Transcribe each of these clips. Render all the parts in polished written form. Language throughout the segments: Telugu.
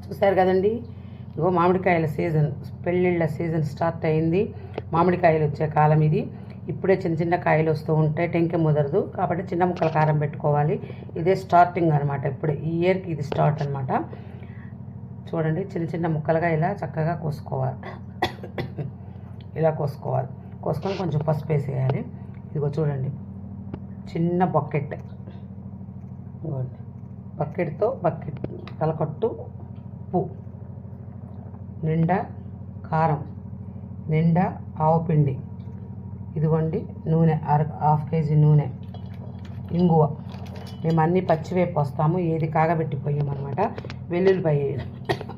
చూసారు కదండి, ఇగో మామిడికాయల సీజన్, పెళ్ళిళ్ళ సీజన్ స్టార్ట్ అయింది. మామిడికాయలు వచ్చే కాలం ఇది. ఇప్పుడే చిన్న చిన్న కాయలు వస్తూ ఉంటాయి, టెంకె ముదరదు కాబట్టి చిన్న ముక్కల కారం పెట్టుకోవాలి. ఇదే స్టార్టింగ్ అనమాట, ఇప్పుడే ఈ ఇయర్కి ఇది స్టార్ట్ అనమాట. చూడండి, చిన్న చిన్న ముక్కలుగా ఇలా చక్కగా కోసుకోవాలి. ఇలా కోసుకోవాలి. కోసుకొని కొంచెం పసుపు వేసేయాలి. ఇదిగో చూడండి, చిన్న బకెట్, బకెట్తో బకెట్ తలకట్టు ఉప్పు, నిండా కారం, నిండా ఆవుపిండి, ఇదిగోండి నూనె, హాఫ్ కేజీ నూనె, ఇంగువ. మేము అన్నీ పచ్చివేపు వస్తాము, ఏది కాగబెట్టి పోయామన్నమాట. వెల్లుల్లిపాయ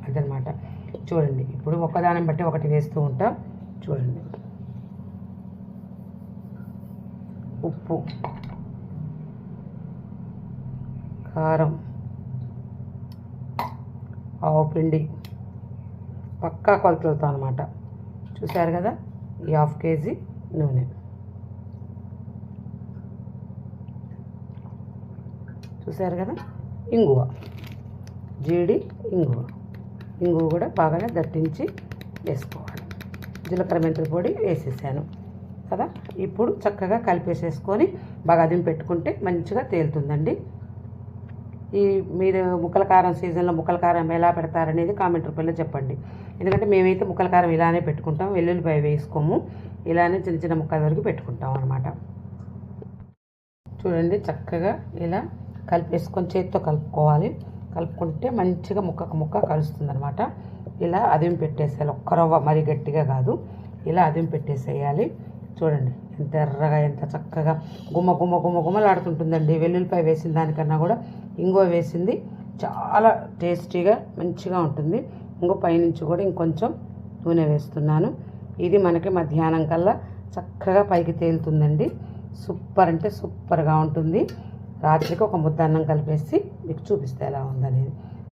అదనమాట. చూడండి, ఇప్పుడు ఒకదానం బట్టి ఒకటి వేస్తూ ఉంటాం. చూడండి, ఉప్పు, కారం, ఆవుపిండి పక్కా కొలతలతో అనమాట. చూసారు కదా, ఈ హాఫ్ కేజీ నూనె. చూసారు కదా, ఇంగువ, జీడి ఇంగువ. ఇంగువ కూడా బాగానే దట్టించి వేసుకోవాలి. జీలకర్ర మెంతుల పొడి వేసేసాను కదా. ఇప్పుడు చక్కగా కలిపేసేసుకొని బాగా అదిమి పెట్టుకుంటే మంచిగా తేలుతుందండి. ఈ మీరు ముక్కల కారం సీజన్లో ముక్కల కారం ఎలా పెడతారనేది కామెంట్ రూపంలో చెప్పండి. ఎందుకంటే మేమైతే ముక్కల కారం ఇలానే పెట్టుకుంటాం, వెల్లుల్లిపాయ వేసుకోము, ఇలానే చిన్న చిన్న ముక్కల వరకు పెట్టుకుంటాం అనమాట. చూడండి, చక్కగా ఇలా కలిపేసుకొని చేతితో కలుపుకోవాలి. కలుపుకుంటే మంచిగా ముక్కకు ముక్క కలుస్తుంది అనమాట. ఇలా అదిమి పెట్టేసేయాలి, ఒక్క రవ్వ మరీ గట్టిగా కాదు, ఇలా అదిమి పెట్టేసేయాలి. చూడండి, ఎంత ఎర్రగా ఎంత చక్కగా గుమ్మ గుమ్మ గుమ్మ గుమ్మలాడుతుంటుందండి. వెల్లుల్లిపాయ వేసిన దానికన్నా కూడా ఇంగువ వేసింది చాలా టేస్టీగా మంచిగా ఉంటుంది. ఇంకో పైనుంచి కూడా ఇంకొంచెం నూనె వేస్తున్నాను. ఇది మనకి మధ్యాహ్నం కల్లా చక్కగా పైకి తేలుతుందండి. సూపర్ అంటే సూపర్గా ఉంటుంది. రాత్రికి ఒక ముద్ద అన్నం కలిపేసి మీకు చూపిస్తే ఎలా ఉందనేది.